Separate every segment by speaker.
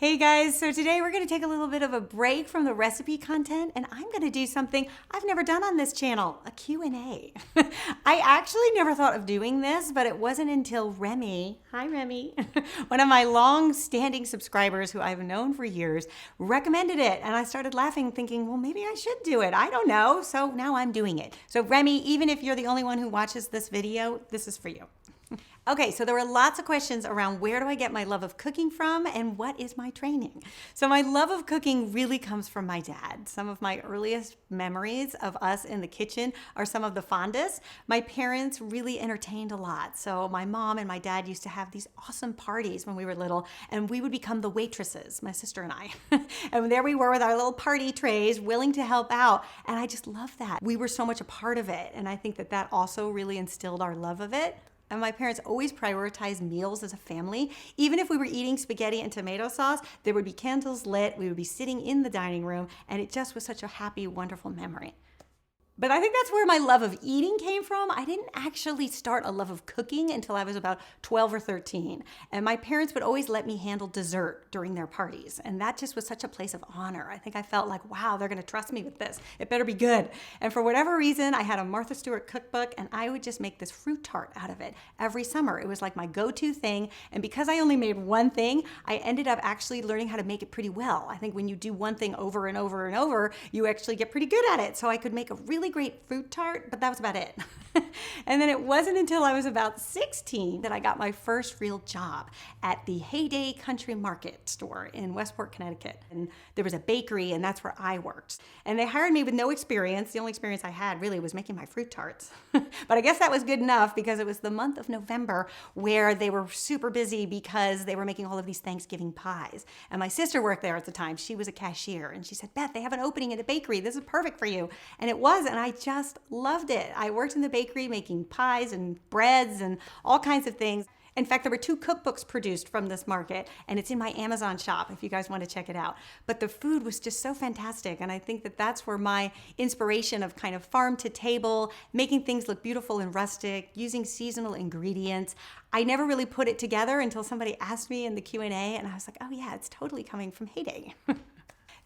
Speaker 1: Hey guys, so today we're going to take a little bit of a break from the recipe content and I'm going to do something I've never done on this channel, a Q&A. I actually never thought of doing this, but it wasn't until Remy, hi Remy, one of my long-standing subscribers who I've known for years, recommended it and I started laughing thinking, well, maybe I should do it. I don't know. So now I'm doing it. So Remy, even if you're the only one who watches this video, this is for you. Okay, so there were lots of questions around where do I get my love of cooking from and what is my training? So my love of cooking really comes from my dad. Some of my earliest memories of us in the kitchen are some of the fondest. My parents really entertained a lot. So my mom and my dad used to have these awesome parties when we were little and we would become the waitresses, my sister and I. And there we were with our little party trays willing to help out. And I just love that. We were so much a part of it. And I think that that also really instilled our love of it. And my parents always prioritized meals as a family. Even if we were eating spaghetti and tomato sauce, there would be candles lit, we would be sitting in the dining room, and it just was such a happy, wonderful memory. But I think that's where my love of eating came from. I didn't actually start a love of cooking until I was about 12 or 13. And my parents would always let me handle dessert during their parties. And that just was such a place of honor. I think I felt like, wow, they're going to trust me with this. It better be good. And for whatever reason, I had a Martha Stewart cookbook and I would just make this fruit tart out of it every summer. It was like my go-to thing. And because I only made one thing, I ended up actually learning how to make it pretty well. I think when you do one thing over and over and over, you actually get pretty good at it. So I could make a really great fruit tart, but that was about it. And then it wasn't until I was about 16 that I got my first real job at the Heyday Country Market store in Westport, Connecticut. And there was a bakery and that's where I worked. And they hired me with no experience. The only experience I had really was making my fruit tarts. But I guess that was good enough because it was the month of November where they were super busy because they were making all of these Thanksgiving pies. And my sister worked there at the time. She was a cashier and she said, Beth, they have an opening in the bakery. This is perfect for you. And it was, and I just loved it. I worked in the bakery making pies and breads and all kinds of things. In fact, there were 2 cookbooks produced from this market, and it's in my Amazon shop if you guys want to check it out. But the food was just so fantastic, and I think that that's where my inspiration of kind of farm to table, making things look beautiful and rustic, using seasonal ingredients. I never really put it together until somebody asked me in the Q&A, and I was like, oh yeah, it's totally coming from Heyday.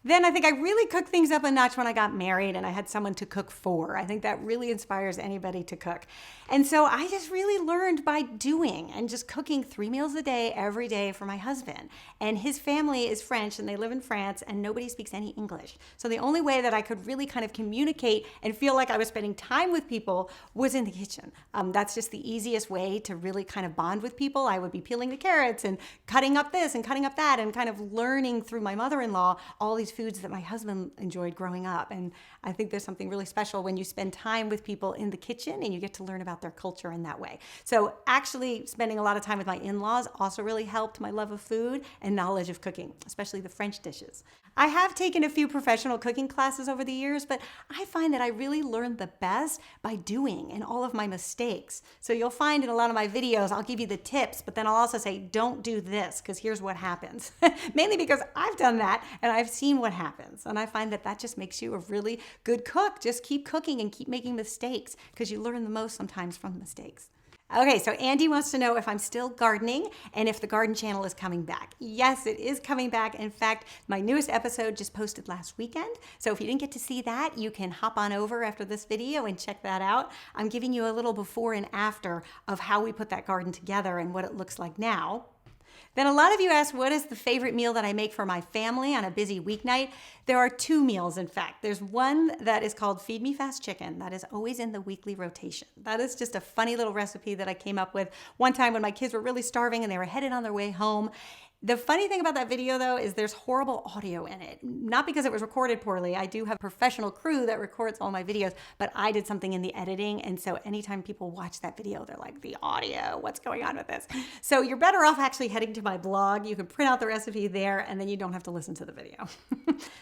Speaker 1: Then I think I really cooked things up a notch when I got married and I had someone to cook for. I think that really inspires anybody to cook. And so I just really learned by doing and just cooking 3 meals a day, every day for my husband. And his family is French and they live in France and nobody speaks any English. So the only way that I could really kind of communicate and feel like I was spending time with people was in the kitchen. That's just the easiest way to really kind of bond with people. I would be peeling the carrots and cutting up this and cutting up that and kind of learning through my mother-in-law all these foods that my husband enjoyed growing up. And I think there's something really special when you spend time with people in the kitchen and you get to learn about their culture in that way. So actually spending a lot of time with my in-laws also really helped my love of food and knowledge of cooking, especially the French dishes. I have taken a few professional cooking classes over the years, but I find that I really learned the best by doing and all of my mistakes. So you'll find in a lot of my videos, I'll give you the tips, but then I'll also say, don't do this because here's what happens. Mainly because I've done that and I've seen what happens. And I find that that just makes you a really good cook. Just keep cooking and keep making mistakes because you learn the most sometimes from mistakes. Okay, so Andy wants to know if I'm still gardening and if the garden channel is coming back. Yes, it is coming back. In fact, my newest episode just posted last weekend. So if you didn't get to see that, you can hop on over after this video and check that out. I'm giving you a little before and after of how we put that garden together and what it looks like now. Then a lot of you asked, what is the favorite meal that I make for my family on a busy weeknight? There are 2 meals, in fact. There's one that is called Feed Me Fast Chicken. That is always in the weekly rotation. That is just a funny little recipe that I came up with one time when my kids were really starving and they were headed on their way home. The funny thing about that video, though, is there's horrible audio in it. Not because it was recorded poorly. I do have a professional crew that records all my videos, but I did something in the editing. And so anytime people watch that video, they're like, the audio, what's going on with this? So you're better off actually heading to my blog. You can print out the recipe there, and then you don't have to listen to the video.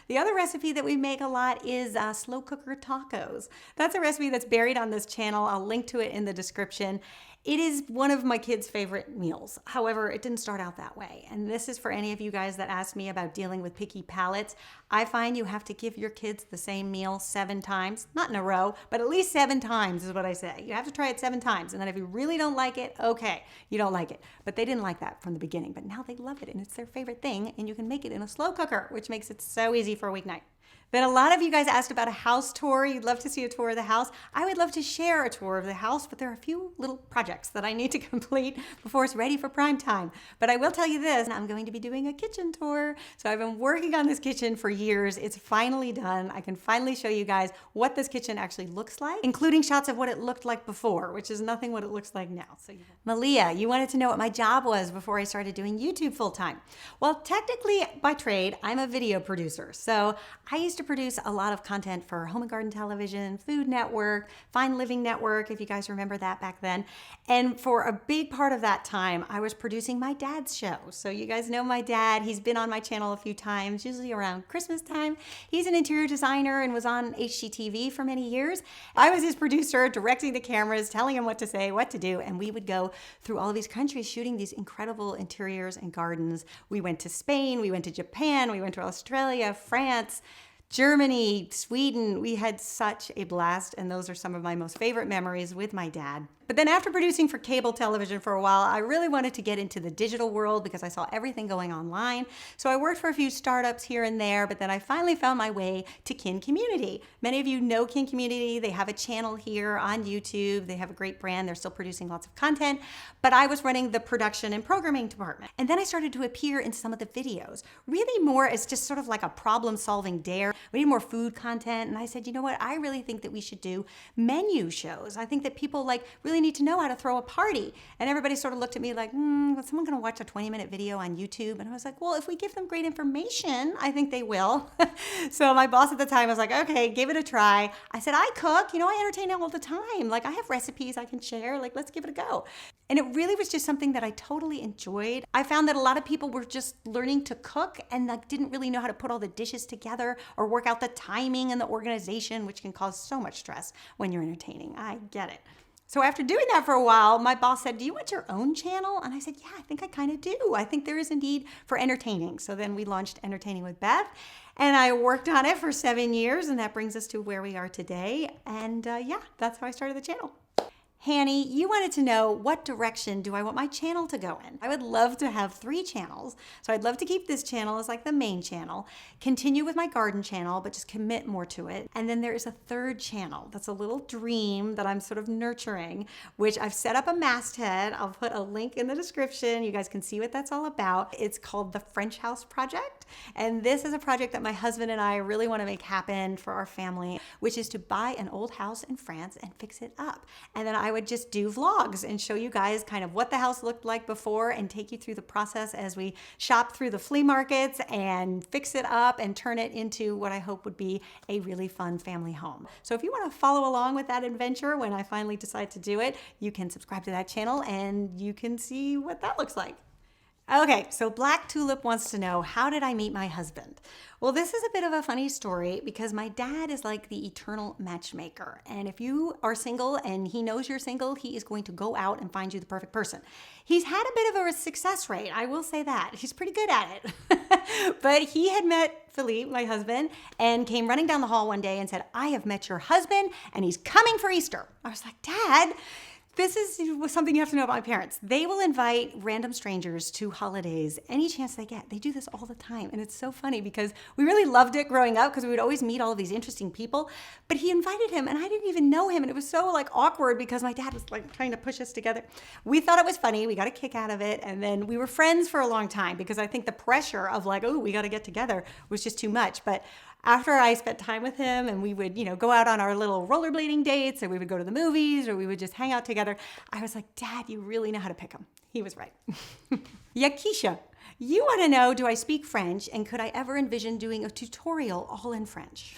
Speaker 1: The other recipe that we make a lot is slow cooker tacos. That's a recipe that's buried on this channel. I'll link to it in the description. It is one of my kids' favorite meals. However, it didn't start out that way. And this is for any of you guys that ask me about dealing with picky palates. I find you have to give your kids the same meal 7 times, not in a row, but at least 7 times is what I say. You have to try it 7 times. And then if you really don't like it, okay, you don't like it. But they didn't like that from the beginning, but now they love it and it's their favorite thing. And you can make it in a slow cooker, which makes it so easy for a weeknight. Then a lot of you guys asked about a house tour. You'd love to see a tour of the house. I would love to share a tour of the house, but there are a few little projects that I need to complete before it's ready for prime time. But I will tell you this, I'm going to be doing a kitchen tour. So I've been working on this kitchen for years. It's finally done. I can finally show you guys what this kitchen actually looks like, including shots of what it looked like before, which is nothing what it looks like now. So Malia, you wanted to know what my job was before I started doing YouTube full time. Well, technically by trade, I'm a video producer. So I used to produce a lot of content for Home and Garden Television, Food Network, Fine Living Network, if you guys remember that back then. And for a big part of that time, I was producing my dad's show. So you guys know my dad. He's been on my channel a few times, usually around Christmas time. He's an interior designer and was on HGTV for many years. I was his producer, directing the cameras, telling him what to say, what to do. And we would go through all of these countries shooting these incredible interiors and gardens. We went to Spain, we went to Japan, we went to Australia, France, Germany, Sweden. We had such a blast, and those are some of my most favorite memories with my dad. But then after producing for cable television for a while, I really wanted to get into the digital world because I saw everything going online. So I worked for a few startups here and there, but then I finally found my way to Kin Community. Many of you know Kin Community. They have a channel here on YouTube. They have a great brand. They're still producing lots of content, but I was running the production and programming department. And then I started to appear in some of the videos, really more as just sort of like a problem-solving dare. We need more food content. And I said, you know what? I really think that we should do menu shows. I think that people really need to know how to throw a party. And everybody sort of looked at me like, is someone going to watch a 20-minute video on YouTube? And I was like, well, if we give them great information, I think they will. So my boss at the time was like, okay, give it a try. I said, I cook, I entertain all the time. I have recipes I can share. Let's give it a go. And it really was just something that I totally enjoyed. I found that a lot of people were just learning to cook and didn't really know how to put all the dishes together or work out the timing and the organization, which can cause so much stress when you're entertaining. I get it. So after doing that for a while, my boss said, do you want your own channel? And I said, yeah, I think I kind of do. I think there is a need for entertaining. So then we launched Entertaining with Beth, and I worked on it for 7 years, and that brings us to where we are today. And yeah, that's how I started the channel. Hanny, you wanted to know what direction do I want my channel to go in? I would love to have 3 channels. So I'd love to keep this channel as the main channel, continue with my garden channel, but just commit more to it. And then there is a 3rd channel. That's a little dream that I'm sort of nurturing, which I've set up a masthead. I'll put a link in the description. You guys can see what that's all about. It's called the French House Project. And this is a project that my husband and I really want to make happen for our family, which is to buy an old house in France and fix it up. And then I would just do vlogs and show you guys kind of what the house looked like before and take you through the process as we shop through the flea markets and fix it up and turn it into what I hope would be a really fun family home. So if you want to follow along with that adventure when I finally decide to do it, you can subscribe to that channel and you can see what that looks like. Okay, so Black Tulip wants to know, how did I meet my husband? Well, this is a bit of a funny story because my dad is like the eternal matchmaker. And if you are single and he knows you're single, he is going to go out and find you the perfect person. He's had a bit of a success rate, I will say that. He's pretty good at it. But he had met Philippe, my husband, and came running down the hall one day and said, I have met your husband and he's coming for Easter. I was like, Dad, this is something you have to know about my parents. They will invite random strangers to holidays any chance they get. They do this all the time. And it's so funny because we really loved it growing up because we would always meet all of these interesting people. But he invited him and I didn't even know him. And it was so awkward because my dad was trying to push us together. We thought it was funny. We got a kick out of it. And then we were friends for a long time because I think the pressure of oh, we got to get together was just too much. But after I spent time with him and we would, go out on our little rollerblading dates or we would go to the movies or we would just hang out together, I was like, Dad, you really know how to pick him. He was right. Yakisha, you want to know, do I speak French and could I ever envision doing a tutorial all in French?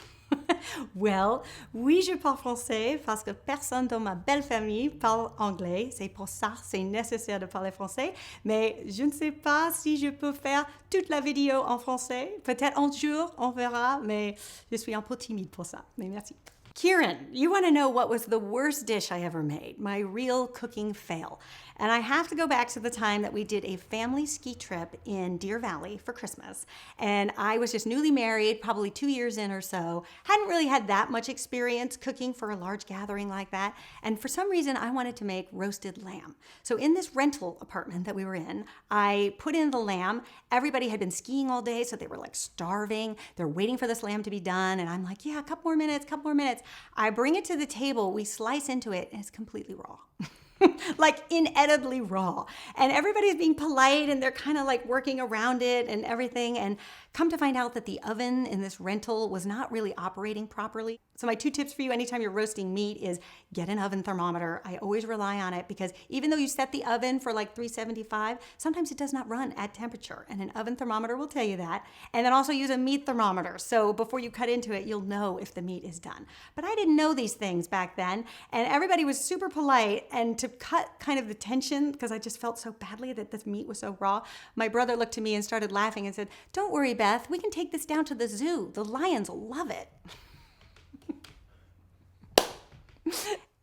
Speaker 1: Well, oui, je parle français parce que personne dans ma belle famille parle anglais. C'est pour ça c'est nécessaire de parler français. Mais je ne sais pas si je peux faire toute la vidéo en français. Peut-être un jour, on verra, mais je suis un peu timide pour ça. Mais merci. Kieran, you want to know what was the worst dish I ever made, my real cooking fail. And I have to go back to the time that we did a family ski trip in Deer Valley for Christmas. And I was just newly married, probably 2 years in or so. Hadn't really had that much experience cooking for a large gathering like that. And for some reason, I wanted to make roasted lamb. So in this rental apartment that we were in, I put in the lamb. Everybody had been skiing all day, so they were like starving. They're waiting for this lamb to be done. And I'm like, yeah, a couple more minutes, couple more minutes. I bring it to the table, we slice into it, and it's completely raw. Like inedibly raw. And everybody's being polite and they're kind of like working around it and everything. And come to find out that the oven in this rental was not really operating properly. So my 2 tips for you anytime you're roasting meat is get an oven thermometer. I always rely on it because even though you set the oven for like 375, sometimes it does not run at temperature. And an oven thermometer will tell you that. And then also use a meat thermometer. So before you cut into it, you'll know if the meat is done. But I didn't know these things back then. And everybody was super polite. And to cut kind of the tension, because I just felt so badly that this meat was so raw, my brother looked to me and started laughing and said, "Don't worry, Beth, we can take this down to the zoo. The lions will love it."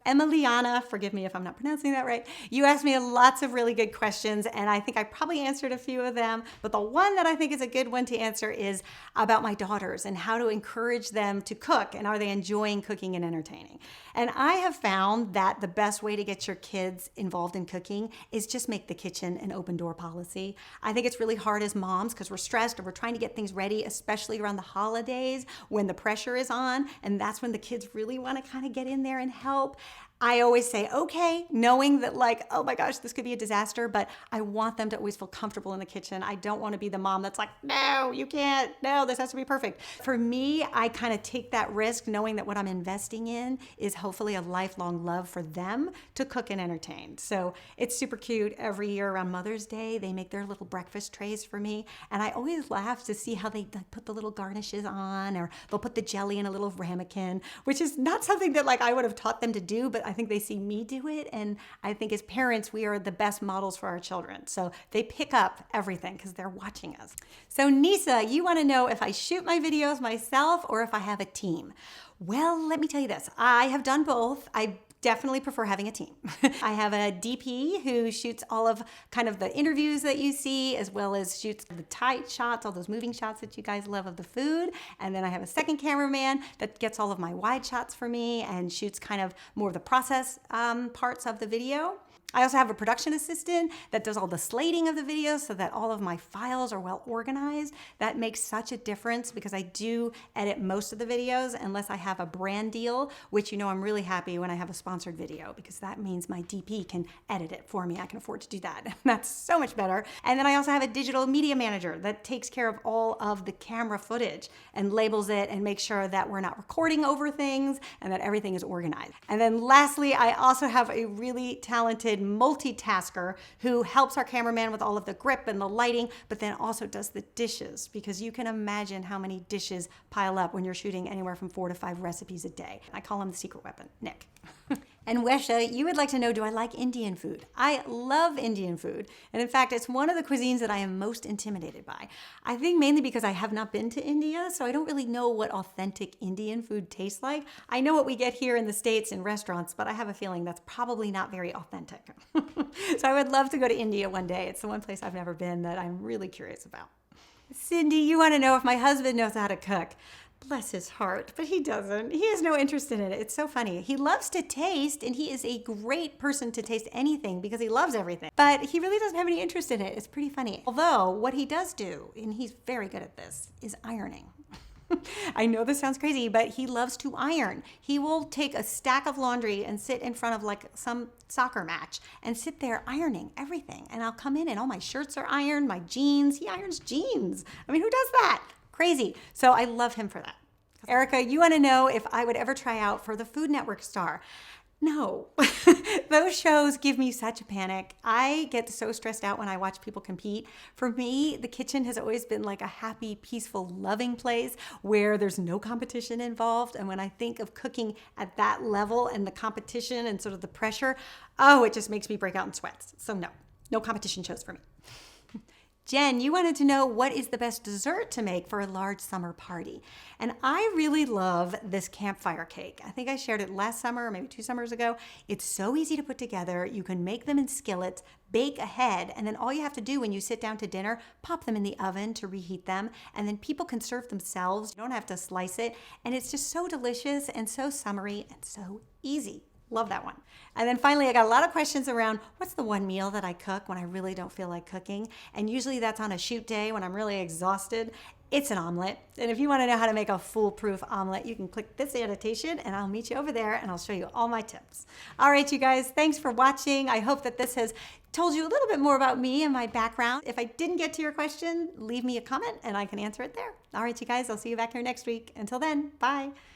Speaker 1: Emiliana, forgive me if I'm not pronouncing that right. You asked me lots of really good questions, and I think I probably answered a few of them. But the one that I think is a good one to answer is about my daughters and how to encourage them to cook, and are they enjoying cooking and entertaining. And I have found that the best way to get your kids involved in cooking is just make the kitchen an open door policy. I think it's really hard as moms because we're stressed or we're trying to get things ready, especially around the holidays when the pressure is on, and that's when the kids really want to kind of get in there and help. I always say, okay, knowing that like, oh my gosh, this could be a disaster, but I want them to always feel comfortable in the kitchen. I don't want to be the mom that's like, no, you can't. No, this has to be perfect. For me, I kind of take that risk knowing that what I'm investing in is hopefully a lifelong love for them to cook and entertain. So it's super cute. Every year around Mother's Day, they make their little breakfast trays for me. And I always laugh to see how they like, put the little garnishes on, or they'll put the jelly in a little ramekin, which is not something that like I would have taught them to do, but I think they see me do it. And I think as parents, we are the best models for our children. So they pick up everything because they're watching us. So Nisa, you want to know if I shoot my videos myself or if I have a team. Well, let me tell you this. I have done both. I definitely prefer having a team. I have a DP who shoots all of kind of the interviews that you see, as well as shoots the tight shots, all those moving shots that you guys love of the food. And then I have a second cameraman that gets all of my wide shots for me and shoots kind of more of the process parts of the video. I also have a production assistant that does all the slating of the videos so that all of my files are well organized. That makes such a difference because I do edit most of the videos unless I have a brand deal, which you know I'm really happy when I have a sponsored video because that means my DP can edit it for me. I can afford to do that. That's so much better. And then I also have a digital media manager that takes care of all of the camera footage and labels it and makes sure that we're not recording over things and that everything is organized. And then lastly, I also have a really talented multitasker who helps our cameraman with all of the grip and the lighting, but then also does the dishes because you can imagine how many dishes pile up when you're shooting anywhere from 4 to 5 recipes a day. I call him the secret weapon, Nick. And Wesha, you would like to know, do I like Indian food? I love Indian food. And in fact, it's one of the cuisines that I am most intimidated by. I think mainly because I have not been to India, so I don't really know what authentic Indian food tastes like. I know what we get here in the States in restaurants, but I have a feeling that's probably not very authentic. So I would love to go to India one day. It's the one place I've never been that I'm really curious about. Cindy, you want to know if my husband knows how to cook. Bless his heart, but he doesn't. He has no interest in it. It's so funny. He loves to taste, and he is a great person to taste anything because he loves everything. But he really doesn't have any interest in it. It's pretty funny. Although, what he does do, and he's very good at this, is ironing. I know this sounds crazy, but he loves to iron. He will take a stack of laundry and sit in front of like some soccer match and sit there ironing everything. And I'll come in and all my shirts are ironed, my jeans. He irons jeans. I mean, who does that? Crazy. So I love him for that. Erica, you want to know if I would ever try out for the Food Network star. No, those shows give me such a panic. I get so stressed out when I watch people compete. For me, the kitchen has always been like a happy, peaceful, loving place where there's no competition involved. And when I think of cooking at that level and the competition and sort of the pressure, oh, it just makes me break out in sweats. So no competition shows for me. Jen, you wanted to know what is the best dessert to make for a large summer party. And I really love this campfire cake. I think I shared it last summer, or maybe 2 summers ago. It's so easy to put together. You can make them in skillets, bake ahead, and then all you have to do when you sit down to dinner, pop them in the oven to reheat them, and then people can serve themselves. You don't have to slice it, and it's just so delicious and so summery and so easy. Love that one. And then finally, I got a lot of questions around what's the one meal that I cook when I really don't feel like cooking? And usually that's on a shoot day when I'm really exhausted. It's an omelet. And if you want to know how to make a foolproof omelet, you can click this annotation and I'll meet you over there and I'll show you all my tips. All right, you guys, thanks for watching. I hope that this has told you a little bit more about me and my background. If I didn't get to your question, leave me a comment and I can answer it there. All right, you guys, I'll see you back here next week. Until then, bye.